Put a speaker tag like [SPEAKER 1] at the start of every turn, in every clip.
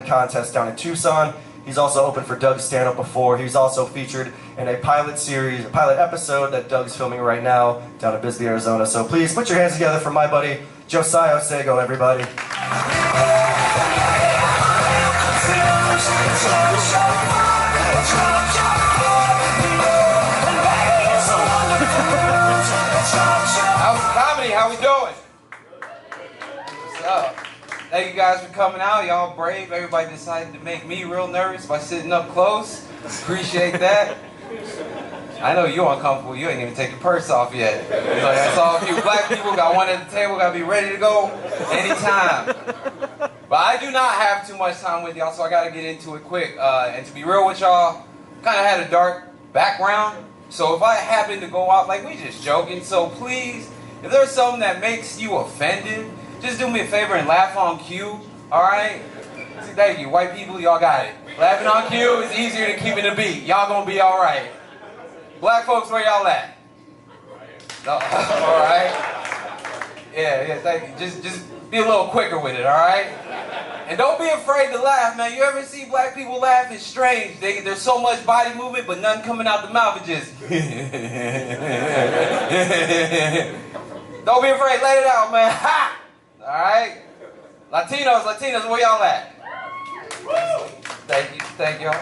[SPEAKER 1] contest down in Tucson. He's also opened for Doug's stand-up before. He's also featured in a pilot episode that Doug's filming right now down in Bisbee, Arizona. So please put your hands together for my buddy, Josiah Osego, everybody.
[SPEAKER 2] How's the comedy? How we doing? What's up? Thank you guys for coming out. Y'all brave. Everybody decided to make me real nervous by sitting up close. Appreciate that. I know you're uncomfortable. You ain't even take your purse off yet. So I saw a few black people got one at the table. Got to be ready to go anytime. But I do not have too much time with y'all, so I got to get into it quick. And to be real with y'all, kind of had a dark background. So if I happen to go out, like, we just joking. So please, if there's something that makes you offended, just do me a favor and laugh on cue, alright? Thank you. White people, y'all got it. Laughing on cue is easier than keeping the beat. Y'all gonna be alright. Black folks, where y'all at? Alright? Yeah, thank you. Just be a little quicker with it, alright? And don't be afraid to laugh, man. You ever see black people laugh? It's strange. There's so much body movement, but nothing coming out the mouth. It just... Don't be afraid. Let it out, man. Ha! Alright? Latinos, where y'all at? Thank y'all.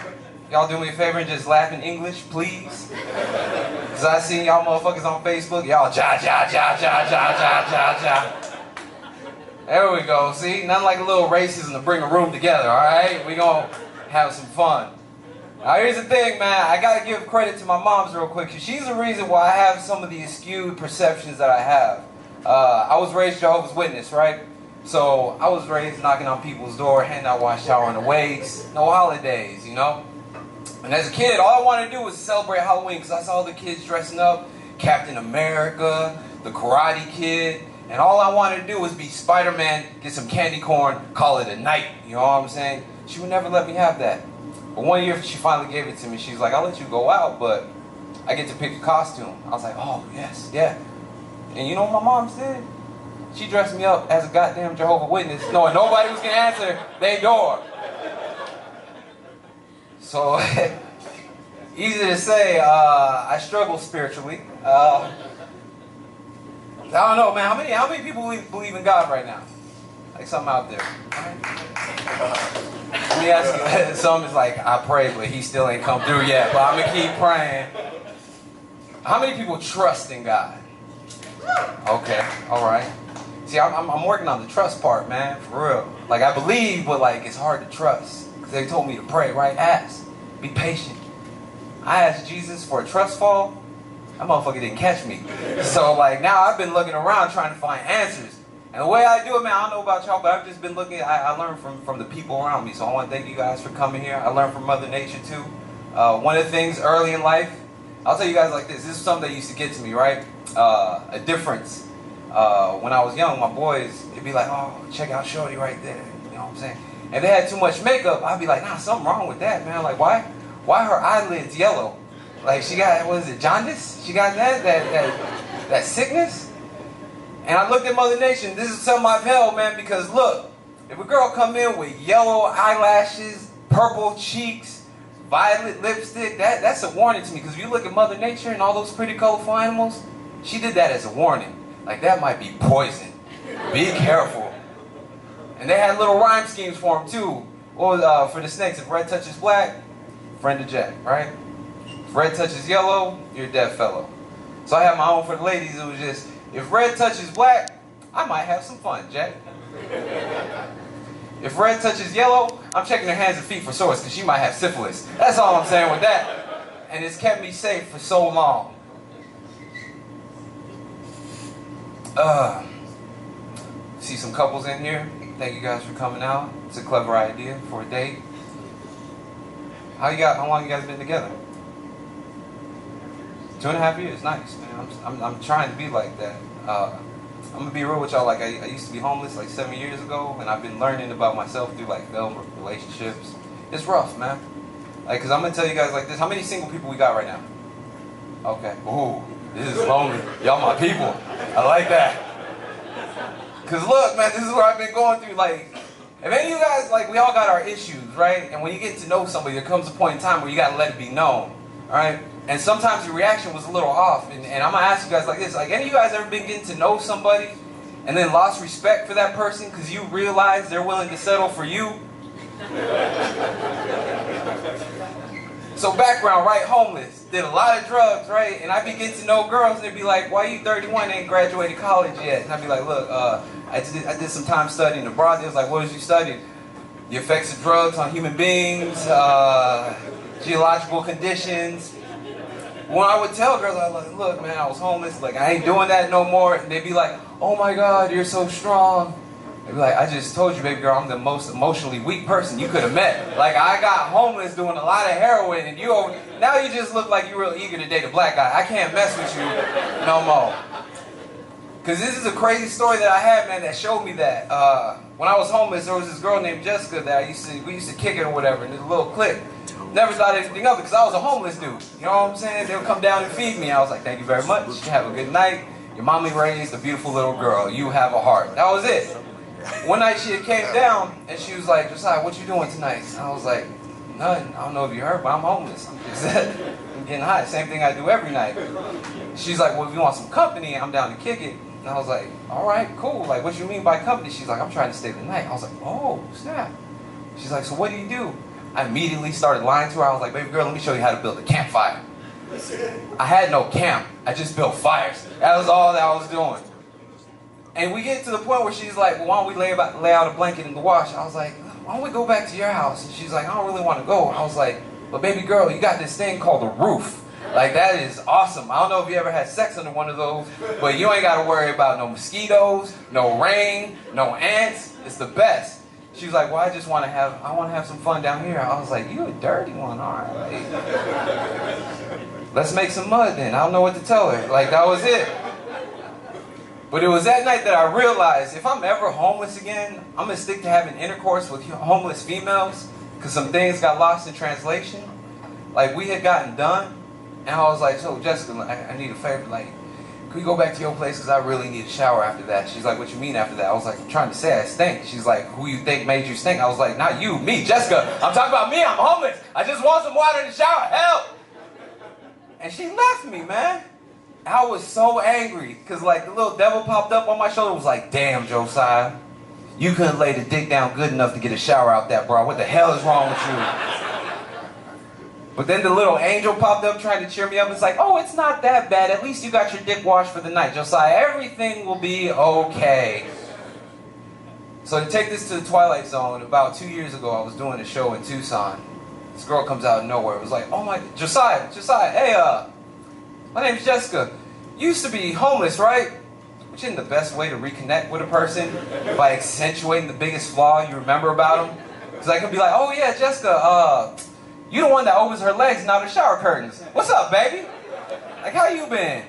[SPEAKER 2] Y'all do me a favor and just laugh in English, please. Cause I seen y'all motherfuckers on Facebook, y'all ja. There we go, see? Nothing like a little racism to bring a room together, alright? We gonna have some fun. Now here's the thing, man, I gotta give credit to my moms real quick. She's the reason why I have some of the skewed perceptions that I have. I was raised Jehovah's Witness, right? So I was raised knocking on people's door, handing out wash shower on the wakes, no holidays, you know? And as a kid, all I wanted to do was celebrate Halloween because I saw the kids dressing up, Captain America, the Karate Kid, and all I wanted to do was be Spider-Man, get some candy corn, call it a night, you know what I'm saying? She would never let me have that. But one year she finally gave it to me. She's like, I'll let you go out, but I get to pick a costume. I was like, oh, yes, yeah. And you know what my mom's did? She dressed me up as a goddamn Jehovah's Witness, knowing nobody was going to answer their door. So, easy to say, I struggle spiritually. I don't know, man. How many people believe in God right now? Like something out there. Let me ask you, some is like, I pray, but he still ain't come through yet. But I'm going to keep praying. How many people trust in God? Okay, all right. See, I'm working on the trust part, man, for real. Like, I believe, but, like, it's hard to trust. Because they told me to pray, right? Ask. Be patient. I asked Jesus for a trust fall. That motherfucker didn't catch me. So, like, now I've been looking around trying to find answers. And the way I do it, man, I don't know about y'all, but I've just been looking, I learned from the people around me. So I want to thank you guys for coming here. I learned from Mother Nature, too. One of the things early in life, I'll tell you guys like this. This is something that used to get to me, right? A difference. When I was young, my boys, they'd be like, oh, check out Shorty right there. You know what I'm saying? If they had too much makeup, I'd be like, nah, something wrong with that, man. Like, why her eyelids yellow? Like, she got, what is it, jaundice? She got that sickness? And I looked at Mother Nature, this is something I've held, man, because look, if a girl come in with yellow eyelashes, purple cheeks, violet lipstick, that's a warning to me, because if you look at Mother Nature and all those pretty colorful animals, she did that as a warning. Like, that might be poison. Be careful. And they had little rhyme schemes for them, too. What was, for the snakes, if red touches black, friend of Jack, right? If red touches yellow, you're a dead fellow. So I had my own for the ladies. It was just, if red touches black, I might have some fun, Jack. If red touches yellow, I'm checking her hands and feet for sores because she might have syphilis. That's all I'm saying with that. And it's kept me safe for so long. See some couples in here. Thank you guys for coming out. It's a clever idea for a date. How long you guys been together? 2.5 years. Nice, man. I'm trying to be like that. I'm gonna be real with y'all. Like, I used to be homeless like 7 years ago, and I've been learning about myself through like failed relationships. It's rough, man. Like, cause I'm gonna tell you guys like this. How many single people we got right now? Okay. Ooh, this is lonely. Y'all my people. I like that. Cause look, man, this is what I've been going through. Like, If any of you guys, like, we all got our issues, right? And when you get to know somebody, there comes a point in time where you gotta let it be known, all right? And sometimes your reaction was a little off. And I'm gonna ask you guys like this: like, any of you guys ever been getting to know somebody and then lost respect for that person because you realize they're willing to settle for you? So background, right? Homeless, did a lot of drugs, right? And I be getting to know girls and they'd be like, "Why you 31 ain't graduated college yet?" And I'd be like, "Look, I did some time studying abroad." They was like, "What did you study?" The effects of drugs on human beings, geological conditions. When I would tell girls, I was like, "Look, man, I was homeless. Like, I ain't doing that no more." And they'd be like, "Oh my God, you're so strong." They'd be like, "I just told you, baby girl, I'm the most emotionally weak person you could have met. Like, I got homeless doing a lot of heroin, and now you just look like you're real eager to date a black guy. I can't mess with you no more." Because this is a crazy story that I had, man, that showed me that. When I was homeless, there was this girl named Jessica that we used to kick it or whatever, and there's a little clique. Never thought anything of it because I was a homeless dude. You know what I'm saying? They would come down and feed me. I was like, "Thank you very much. Have a good night. Your mommy raised a beautiful little girl. You have a heart." That was it. One night she had came down and she was like, "Josiah, what you doing tonight?" And I was like, "Nothing. I don't know if you heard, but I'm homeless. I'm getting high. Same thing I do every night." She's like, "Well, if you want some company, I'm down to kick it." And I was like, "All right, cool. Like, what you mean by company?" She's like, "I'm trying to stay the night." I was like, "Oh, snap." She's like, "So what do you do?" I immediately started lying to her. I was like, "Baby girl, let me show you how to build a campfire." I had no camp. I just built fires. That was all that I was doing. And we get to the point where she's like, "Well, why don't we lay out a blanket in the wash?" I was like, "Why don't we go back to your house?" And she's like, "I don't really want to go." I was like, "But baby girl, you got this thing called a roof. Like, that is awesome. I don't know if you ever had sex under one of those, but you ain't got to worry about no mosquitoes, no rain, no ants. It's the best." She was like, "Well, I want to have some fun down here." I was like, "You a dirty one, all right. Like, let's make some mud then." I don't know what to tell her. Like, that was it. But it was that night that I realized if I'm ever homeless again, I'm going to stick to having intercourse with homeless females because some things got lost in translation. Like, we had gotten done, and I was like, "So, Jessica, I need a favor. Like, can we go back to your place because I really need a shower after that?" She's like, "What you mean after that?" I was like, "I'm trying to say I stink." She's like, "Who you think made you stink?" I was like, "Not you, me, Jessica. I'm talking about me. I'm homeless. I just want some water in the shower. Help!" And she left me, man. I was so angry because, like, the little devil popped up on my shoulder and was like, "Damn, Josiah, you couldn't lay the dick down good enough to get a shower out that, bro. What the hell is wrong with you?" But then the little angel popped up trying to cheer me up. It's like, "Oh, it's not that bad. At least you got your dick washed for the night, Josiah. Everything will be okay." So to take this to the Twilight Zone, about 2 years ago, I was doing a show in Tucson. This girl comes out of nowhere. It was like, "Oh my, Josiah, hey, my name's Jessica. You used to be homeless, right?" Which isn't the best way to reconnect with a person, by accentuating the biggest flaw you remember about them. Because I could be like, "Oh yeah, Jessica, you the one that opens her legs and out of the shower curtains. What's up, baby? Like, how you been?"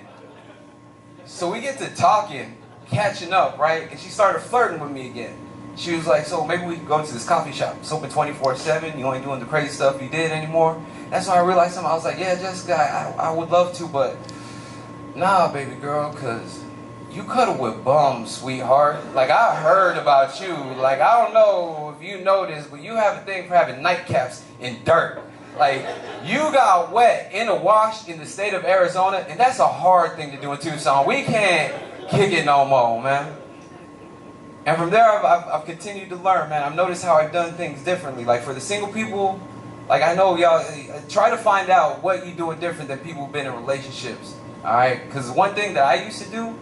[SPEAKER 2] So we get to talking, catching up, right? And she started flirting with me again. She was like, "So maybe we can go to this coffee shop. It's open 24/7. You ain't doing the crazy stuff you did anymore." That's when I realized something. I was like, "Yeah, Jessica, I would love to, but nah, baby girl, because you cuddle with bums, sweetheart. Like, I heard about you. Like, I don't know if you know this, but you have a thing for having nightcaps in dirt. Like, you got wet in a wash in the state of Arizona, and that's a hard thing to do in Tucson. We can't kick it no more, man." And from there, I've continued to learn, man. I've noticed how I've done things differently. Like, for the single people, like, I know y'all try to find out what you're doing different than people who've been in relationships. All right, because one thing that I used to do,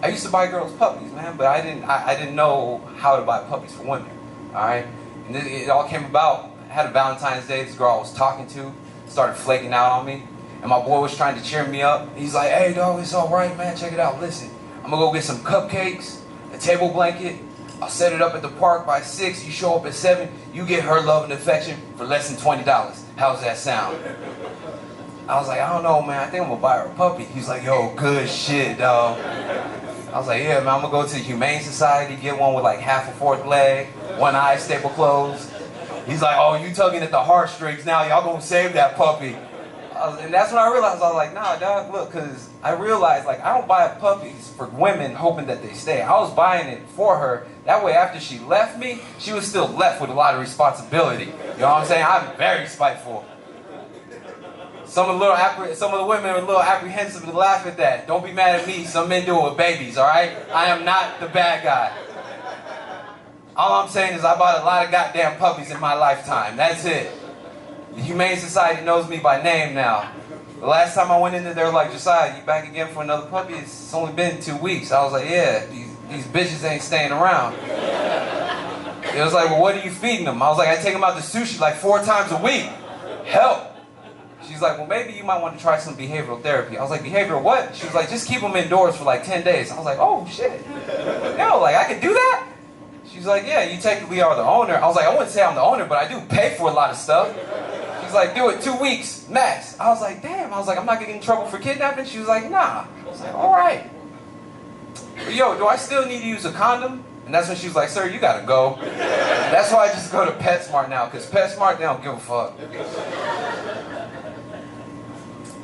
[SPEAKER 2] I used to buy girls puppies, man, but I didn't know how to buy puppies for women. All right, and it all came about. I had a Valentine's Day. This girl I was talking to started flaking out on me, and my boy was trying to cheer me up. He's like, "Hey, dog, it's all right, man. Check it out. Listen, I'm gonna go get some cupcakes, a table blanket. I'll set it up at the park by 6. You show up at 7. You get her love and affection for less than $20. How's that sound?" I was like, "I don't know, man. I think I'm gonna buy her a puppy." He's like, "Yo, good shit, dog." I was like, "Yeah, man, I'm gonna go to the Humane Society, get one with like half a fourth leg, one eye staple closed." He's like, "Oh, you tugging at the heartstrings now. Y'all gonna save that puppy." I And that's when I realized, I was like, nah, dog, look, because I realized, like, I don't buy puppies for women hoping that they stay. I was buying it for her. That way, after she left me, she was still left with a lot of responsibility. You know what I'm saying? I'm very spiteful. Some of the women are a little apprehensive to laugh at that. Don't be mad at me. Some men do it with babies, all right? I am not the bad guy. All I'm saying is I bought a lot of goddamn puppies in my lifetime. That's it. The Humane Society knows me by name now. The last time I went in there, they were like, Josiah, you back again for another puppy? It's only been 2 weeks. I was like, yeah, these bitches ain't staying around. It was like, well, what are you feeding them? I was like, I take them out to sushi like 4 times a week. Help. She's like, well, maybe you might want to try some behavioral therapy. I was like, behavioral what? She was like, just keep them indoors for like 10 days. I was like, oh, shit. Yo, like, I could do that? She's like, yeah, you technically are the owner. I was like, I wouldn't say I'm the owner, but I do pay for a lot of stuff. She's like, do it 2 weeks, max. I was like, damn. I was like, I'm not getting in trouble for kidnapping? She was like, nah. I was like, all right. But yo, do I still need to use a condom? And that's when she was like, sir, you gotta go. That's why I just go to PetSmart now, because PetSmart, they don't give a fuck.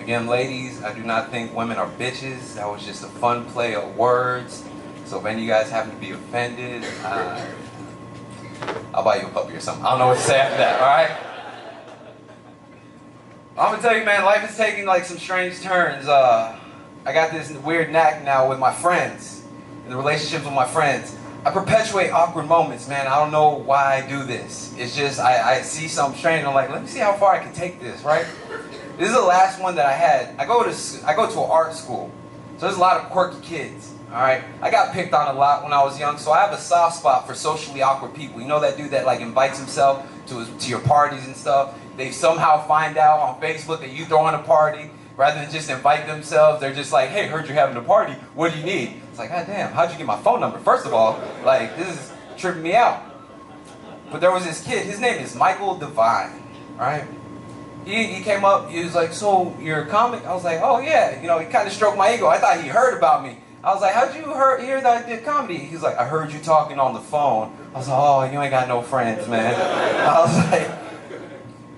[SPEAKER 2] Again, ladies, I do not think women are bitches. That was just a fun play of words. So if any of you guys happen to be offended, I'll buy you a puppy or something. I don't know what to say after that, all right? I'm gonna tell you, man, life is taking like some strange turns. I got this weird knack now with my friends, in the relationships with my friends. I perpetuate awkward moments, man. I don't know why I do this. It's just, I see something strange, and I'm like, let me see how far I can take this, right? This is the last one that I had. I go to an art school, so there's a lot of quirky kids. All right, I got picked on a lot when I was young, so I have a soft spot for socially awkward people. You know that dude that like invites himself to your parties and stuff? They somehow find out on Facebook that you throwing a party, rather than just invite themselves. They're just like, hey, heard you're having a party. What do you need? It's like, God damn, how'd you get my phone number? First of all, like, this is tripping me out. But there was this kid, his name is Michael Devine, all right? He came up, he was like, so you're a comic? I was like, oh yeah. You know, he kind of stroked my ego. I thought he heard about me. I was like, how'd you hear that I did comedy? He's like, I heard you talking on the phone. I was like, oh, you ain't got no friends, man. I was like,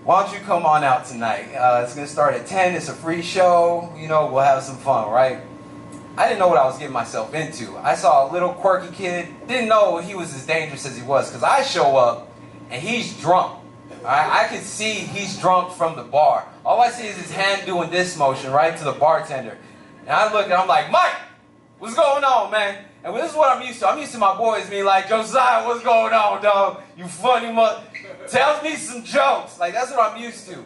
[SPEAKER 2] why don't you come on out tonight? It's going to start at 10. It's a free show. You know, we'll have some fun, right? I didn't know what I was getting myself into. I saw a little quirky kid. Didn't know he was as dangerous as he was, because I show up and he's drunk. All right? I could see he's drunk from the bar. All I see is his hand doing this motion, right, to the bartender. And I look and I'm like, Mike, what's going on, man? And this is what I'm used to. I'm used to my boys being like, Josiah, what's going on, dog? You funny mother. Tells me some jokes. Like, that's what I'm used to.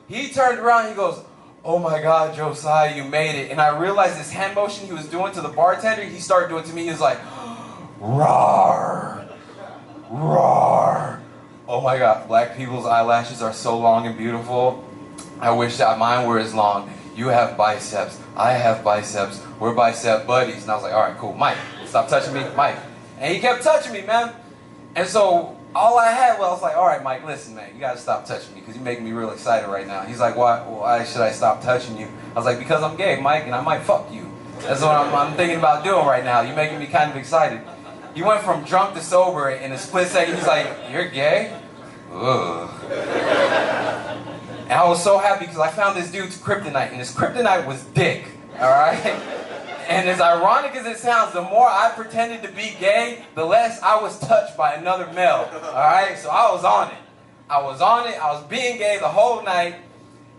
[SPEAKER 2] He turned around and he goes, oh my God, Josiah, you made it. And I realized this hand motion he was doing to the bartender, he started doing to me. He was like, roar, roar. Oh my God, black people's eyelashes are so long and beautiful. I wish that mine were as long. You have biceps. I have biceps. We're bicep buddies. And I was like, all right, cool. Mike, stop touching me. Mike. And he kept touching me, man. And so all I had was, I was like, all right, Mike, listen, man. You got to stop touching me because you're making me real excited right now. He's like, why should I stop touching you? I was like, because I'm gay, Mike, and I might fuck you. That's what I'm thinking about doing right now. You're making me kind of excited. He went from drunk to sober in a split second. He's like, you're gay? Ugh. And I was so happy because I found this dude's kryptonite, and his kryptonite was dick, all right? And as ironic as it sounds, the more I pretended to be gay, the less I was touched by another male, all right? So I was on it. I was being gay the whole night,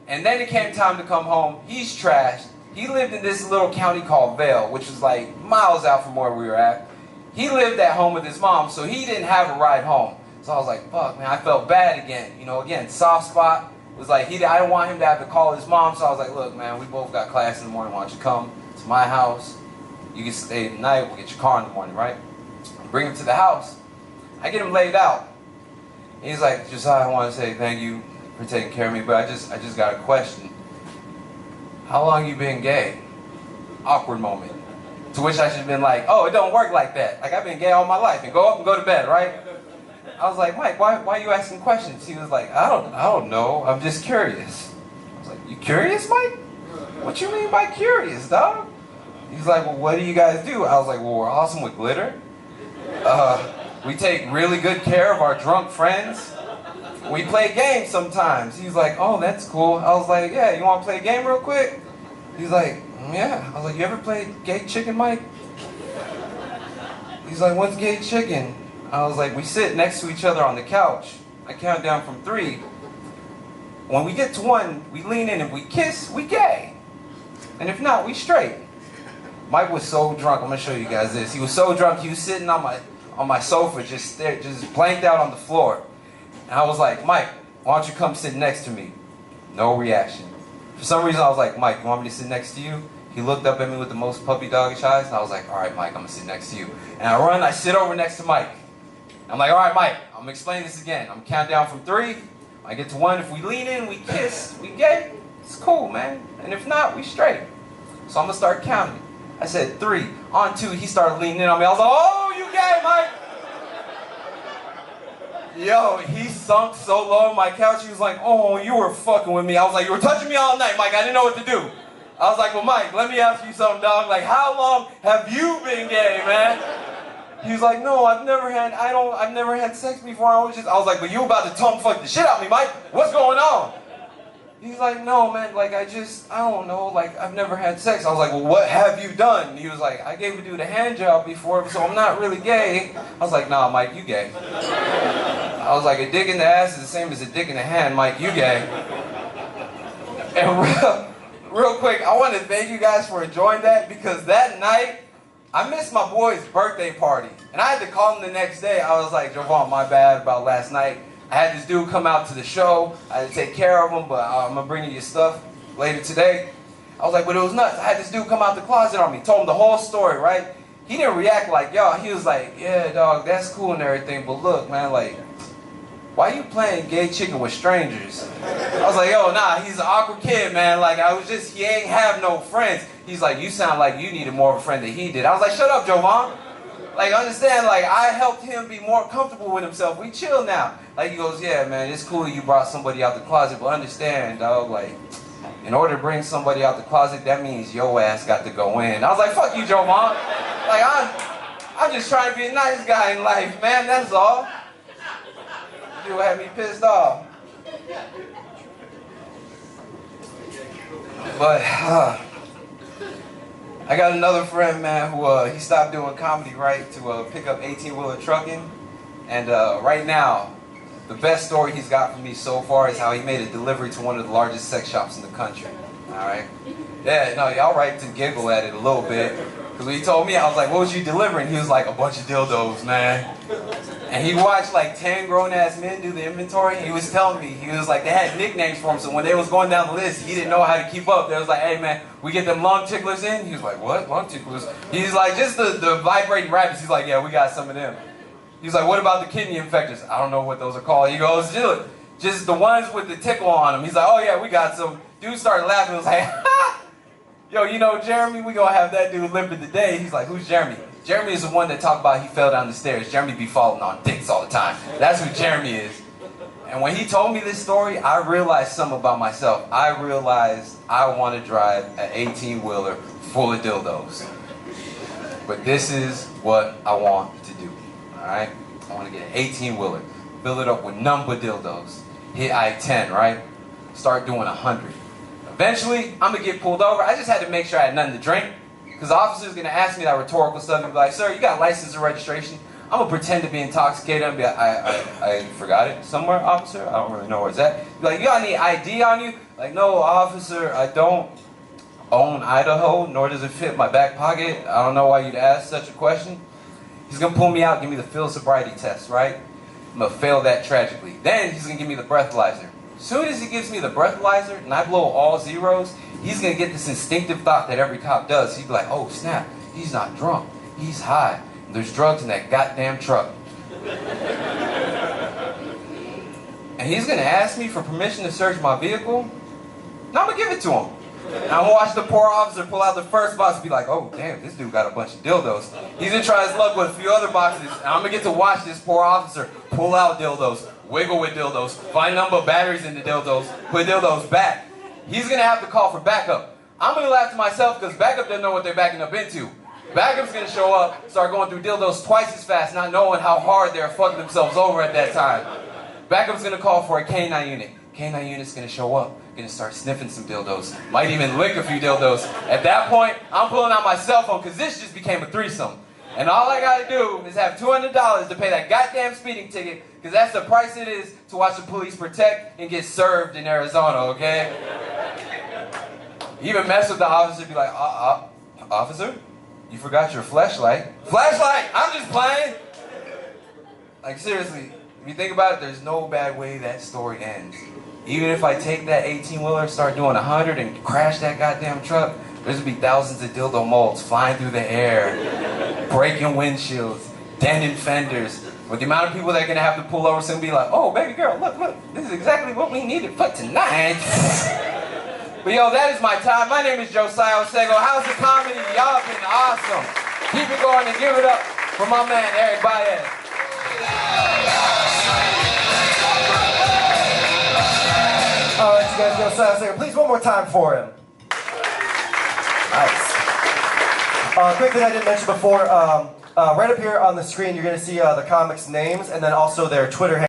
[SPEAKER 2] and then it came time to come home. He's trashed. He lived in this little county called Vail, which was like miles out from where we were at. He lived at home with his mom, so he didn't have a ride home. So I was like, fuck, man, I felt bad again. You know, again, soft spot. Was like, I didn't want him to have to call his mom, so I was like, look, man, we both got class in the morning. Why don't you come to my house? You can stay the night. We'll get your car in the morning, right? Bring him to the house. I get him laid out. And he's like, Josiah, I want to say thank you for taking care of me, but I just got a question. How long you been gay? Awkward moment. To which I should have been like, oh, it don't work like that. Like, I've been gay all my life. And go up and go to bed, right? I was like, Mike, why are you asking questions? He was like, I don't know. I'm just curious. I was like, you curious, Mike? What you mean by curious, dog? He's like, well, what do you guys do? I was like, well, we're awesome with glitter. We take really good care of our drunk friends. We play games sometimes. He's like, oh, that's cool. I was like, yeah, you want to play a game real quick? He's like, yeah. I was like, you ever played Gay Chicken, Mike? He's like, what's Gay Chicken? I was like, we sit next to each other on the couch. I count down from 3. When we get to 1, we lean in and we kiss, we gay. And if not, we straight. Mike was so drunk. I'm gonna show you guys this. He was so drunk. He was sitting on my sofa, just blanked out on the floor. And I was like, Mike, why don't you come sit next to me? No reaction. For some reason, I was like, Mike, you want me to sit next to you? He looked up at me with the most puppy doggish eyes, and I was like, all right, Mike, I'm gonna sit next to you. And I sit over next to Mike. I'm like, all right, Mike, I'm gonna explain this again. I'm gonna count down from 3. When I get to 1, if we lean in, we kiss, we gay, it's cool, man. And if not, we straight. So I'm gonna start counting. I said 3, on 2, he started leaning in on me. I was like, oh, you gay, Mike. Yo, he sunk so low on my couch, he was like, oh, you were fucking with me. I was like, you were touching me all night, Mike, I didn't know what to do. I was like, well, Mike, let me ask you something, dog. Like, how long have you been gay, man? He was like, no, I've never had sex before. I was like, but you about to tongue fuck the shit out of me, Mike. What's going on? He's like, no, man, like, I don't know, like, I've never had sex. I was like, well, what have you done? He was like, I gave a dude a hand job before, so I'm not really gay. I was like, nah, Mike, you gay. I was like, a dick in the ass is the same as a dick in the hand, Mike, you gay. And real quick, I want to thank you guys for enjoying that, because that night, I missed my boy's birthday party. And I had to call him the next day. I was like, Jovan, my bad about last night. I had this dude come out to the show. I had to take care of him, but I'm going to bring you your stuff later today. I was like, but it was nuts. I had this dude come out the closet on me, told him the whole story, right? He didn't react like y'all. He was like, yeah, dog, that's cool and everything, but look, man, like, why you playing Gay Chicken with strangers? I was like, yo, nah, he's an awkward kid, man. Like, he ain't have no friends. He's like, you sound like you needed more of a friend than he did. I was like, shut up, Jovan. Like, understand, like, I helped him be more comfortable with himself. We chill now. Like, he goes, yeah, man, it's cool that you brought somebody out the closet, but understand, dog, like, in order to bring somebody out the closet, that means your ass got to go in. I was like, fuck you, Jovan. Like, I'm just trying to be a nice guy in life, man, that's all. Dude had me pissed off. But, I got another friend, man, who he stopped doing comedy, right, to pick up 18-wheeler trucking. And right now, the best story he's got for me so far is how he made a delivery to one of the largest sex shops in the country. All right? Yeah, no, y'all right to giggle at it a little bit. Because when he told me, I was like, what was you delivering? He was like, a bunch of dildos, man. And he watched like 10 grown-ass men do the inventory. He was telling me, he was like, they had nicknames for him, so when they was going down the list, he didn't know how to keep up. They was like, hey man, we get them lung ticklers in? He was like, what? Lung ticklers? He's like, just the vibrating rabbits. He's like, yeah, we got some of them. He's like, what about the kidney infectors? I don't know what those are called. He goes, just the ones with the tickle on them. He's like, oh yeah, we got some. Dude started laughing. He was like, ha! Yo, you know Jeremy? We gonna have that dude limping today. He's like, who's Jeremy? Jeremy is the one that talked about he fell down the stairs. Jeremy be falling on dicks all the time. That's who Jeremy is. And when he told me this story, I realized something about myself. I realized I want to drive an 18-wheeler full of dildos. But this is what I want to do, all right? I want to get an 18-wheeler, fill it up with none but dildos, hit I-10, right? Start doing 100. Eventually, I'm going to get pulled over. I just had to make sure I had nothing to drink. Because the officer's going to ask me that rhetorical stuff and be like, sir, you got license and registration? I'm going to pretend to be intoxicated and be like, I forgot it somewhere, officer. I don't really know where it's at. Be like, you got any ID on you? Like, no, officer, I don't own Idaho, nor does it fit my back pocket. I don't know why you'd ask such a question. He's going to pull me out, give me the field sobriety test, right? I'm going to fail that tragically. Then he's going to give me the breathalyzer. As soon as he gives me the breathalyzer and I blow all zeros, he's going to get this instinctive thought that every cop does. He'd be like, oh snap, he's not drunk, he's high. There's drugs in that goddamn truck. And he's going to ask me for permission to search my vehicle. Now I'm going to give it to him. And I'm going to watch the poor officer pull out the first box and be like, oh damn, this dude got a bunch of dildos. He's going to try his luck with a few other boxes. And I'm going to get to watch this poor officer pull out dildos, wiggle with dildos, find number of batteries in the dildos, put dildos back. He's going to have to call for backup. I'm going to laugh to myself because backup doesn't know what they're backing up into. Backup's going to show up, start going through dildos twice as fast, not knowing how hard they're fucking themselves over at that time. Backup's gonna call for a K9 unit. K9 unit's gonna show up, gonna start sniffing some dildos. Might even lick a few dildos. At that point, I'm pulling out my cell phone because this just became a threesome. And all I gotta do is have $200 to pay that goddamn speeding ticket, because that's the price it is to watch the police protect and get served in Arizona, okay? Even mess with the officer, be like, officer, you forgot your flashlight. Flashlight! I'm just playing! Like, seriously, if you think about it, there's no bad way that story ends. Even if I take that 18-wheeler, start doing 100 and crash that goddamn truck, there's gonna be thousands of dildo molds flying through the air, breaking windshields, denting fenders. With the amount of people that are gonna have to pull over, so be like, oh, baby girl, look, this is exactly what we needed for tonight. But yo, that is my time. My name is Josiah Osego. How's the comedy? Y'all been awesome. Keep it going and give it up for my man, Eric Baez.
[SPEAKER 1] All right, you guys, Josiah Osego. Please, one more time for him. Nice. Quick thing I didn't mention before, right up here on the screen, you're going to see the comics' names and then also their Twitter handles.